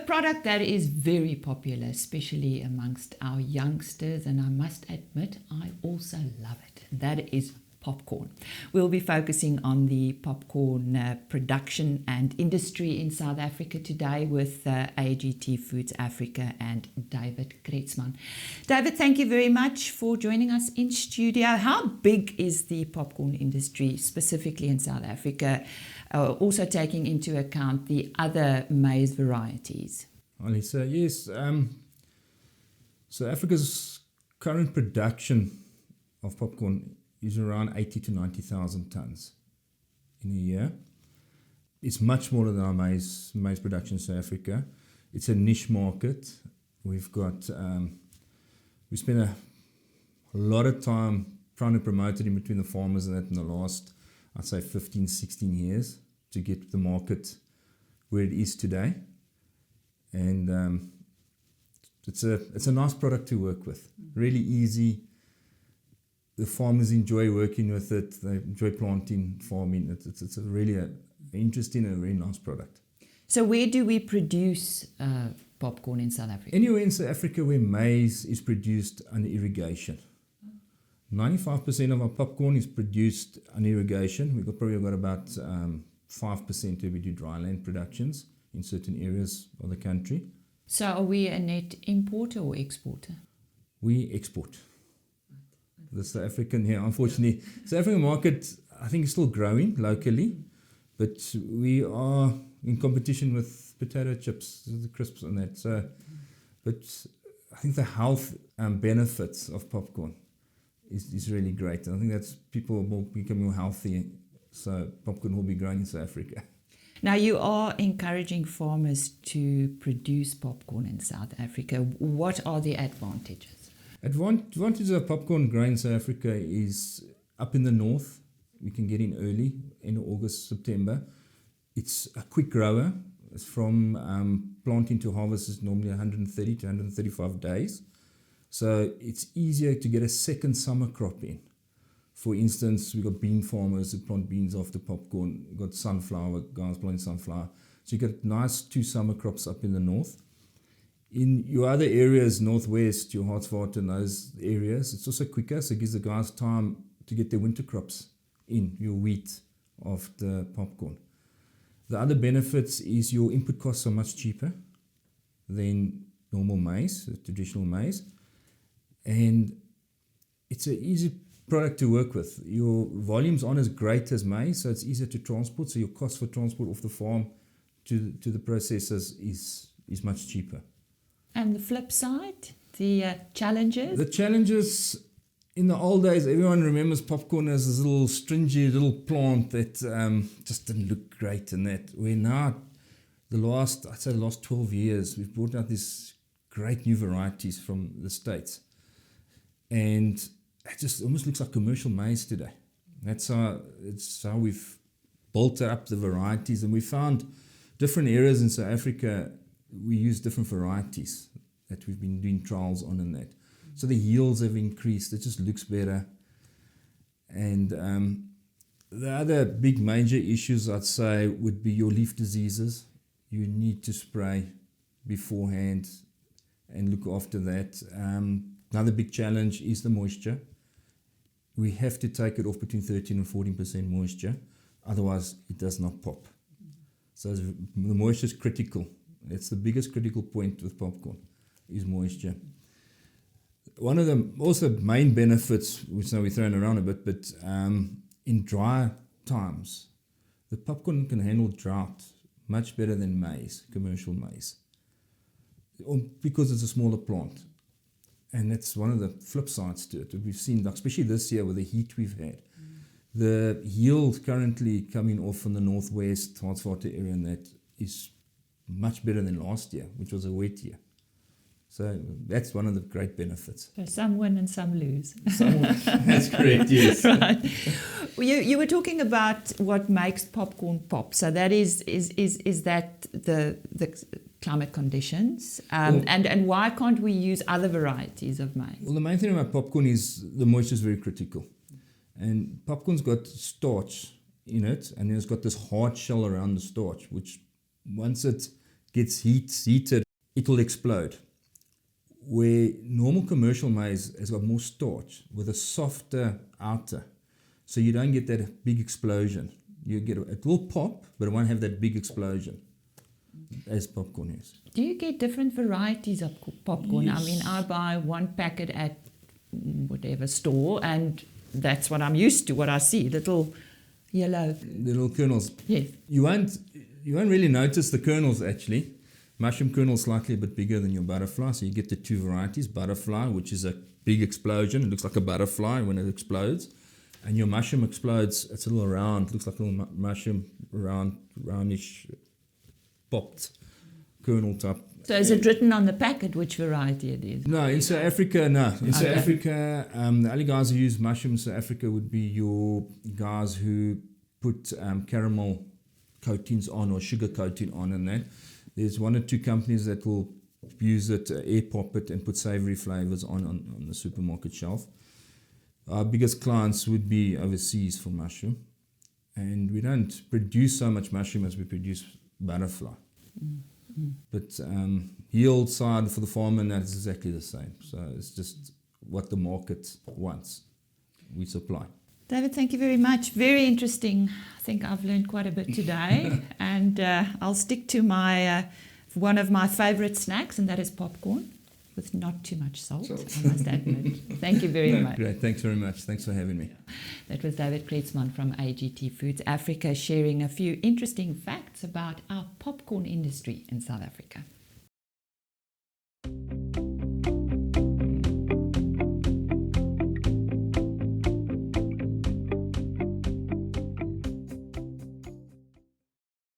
product that is very popular, especially amongst our youngsters, and I must admit, I also love it. That is popcorn. We'll be focusing on the popcorn production and industry in South Africa today with AGT Foods Africa and David Kretzmann. David, thank you very much for joining us in studio. How big is the popcorn industry specifically in South Africa, also taking into account the other maize varieties? Alisa, yes. So Africa's current production of popcorn is around 80 to 90,000 tons in a year. It's much smaller than our maize production in South Africa. It's a niche market. We've got, we spent a lot of time trying to promote it in between the farmers and that in the last, I'd say 15, 16 years to get the market where it is today. And it's a nice product to work with, really easy. The farmers enjoy working with it. They enjoy planting, farming. It's a really interesting and a very nice product. So where do we produce popcorn in South Africa? Anywhere in South Africa where maize is produced under irrigation. 95% of our popcorn is produced under irrigation. We've probably got about 5% where we do dry land productions in certain areas of the country. So are we a net importer or exporter? We export. The South African here, unfortunately, South African market, I think, is still growing locally, but we are in competition with potato chips, the crisps and that. So, but I think the health benefits of popcorn is really great. And I think that's people will become more healthy. So popcorn will be growing in South Africa. Now, you are encouraging farmers to produce popcorn in South Africa. What are the advantages? Advantage of popcorn growing in South Africa is up in the north. We can get in early, in August, September. It's a quick grower. It's from planting to harvest is normally 130 to 135 days. So it's easier to get a second summer crop in. For instance, we've got bean farmers who plant beans after popcorn. We've got sunflower, guys planting sunflower. So you get nice 2 summer crops up in the north. In your other areas, northwest, your Hartswater and those areas, it's also quicker, so it gives the guys time to get their winter crops in, your wheat of the popcorn. The other benefits is your input costs are much cheaper than normal maize, traditional maize. And it's an easy product to work with. Your volumes aren't as great as maize, so it's easier to transport, so your cost for transport off the farm to the processors is much cheaper. And the flip side, the challenges? The challenges, in the old days, everyone remembers popcorn as this little stringy little plant that just didn't look great and that. Where now, the last 12 years, we've brought out these great new varieties from the States. And it just almost looks like commercial maize today. It's how we've built up the varieties. And we found different areas in South Africa, we use different varieties that we've been doing trials on and that. So the yields have increased. It just looks better. And the other big major issues, I'd say, would be your leaf diseases. You need to spray beforehand and look after that. Another big challenge is the moisture. We have to take it off between 13 and 14% moisture. Otherwise, it does not pop. So the moisture is critical. It's the biggest critical point with popcorn, is moisture. One of the also main benefits, which now we're throwing around a bit, but in dry times, the popcorn can handle drought much better than maize, commercial maize, because it's a smaller plant. And that's one of the flip sides to it. We've seen, especially this year with the heat we've had, the yield currently coming off from the northwest, Hartswater area, and that is much better than last year, which was a wet year. So that's one of the great benefits. So some win and some lose. That's correct, yes. Right. You were talking about what makes popcorn pop. So that is that the climate conditions? And why can't we use other varieties of maize? Well, the main thing about popcorn is the moisture is very critical. And popcorn's got starch in it, and then it's got this hard shell around the starch, which once it gets heated, it will explode. Where normal commercial maize has got more starch with a softer outer, so you don't get that big explosion. It will pop, but it won't have that big explosion as popcorn is. Do you get different varieties of popcorn? Yes. I mean, I buy one packet at whatever store, and that's what I'm used to, what I see, little yellow. The little kernels. Yes. You won't really notice the kernels actually. Mushroom kernel slightly a bit bigger than your butterfly, so you get the two varieties. Butterfly, which is a big explosion, it looks like a butterfly when it explodes, and your mushroom explodes. It's a little round, looks like a little mushroom, roundish, popped kernel type. So is it written on the packet which variety it is? No, in South Africa, no. In South Africa, the only guys who use mushrooms in South Africa would be your guys who put caramel coatings on or sugar coating on and that. There's one or two companies that will use it, air pop it, and put savory flavors on the supermarket shelf. Our biggest clients would be overseas for mushroom. And we don't produce so much mushroom as we produce butterfly. Mm-hmm. But yield side for the farmer, that's exactly the same. So it's just what the market wants. We supply. David, thank you very much. Very interesting. I think I've learned quite a bit today. And I'll stick to my one of my favorite snacks, and that is popcorn with not too much salt, I must admit. Thank you very much. Great. Thanks very much. Thanks for having me. That was David Kretzmann from AGT Foods Africa sharing a few interesting facts about our popcorn industry in South Africa.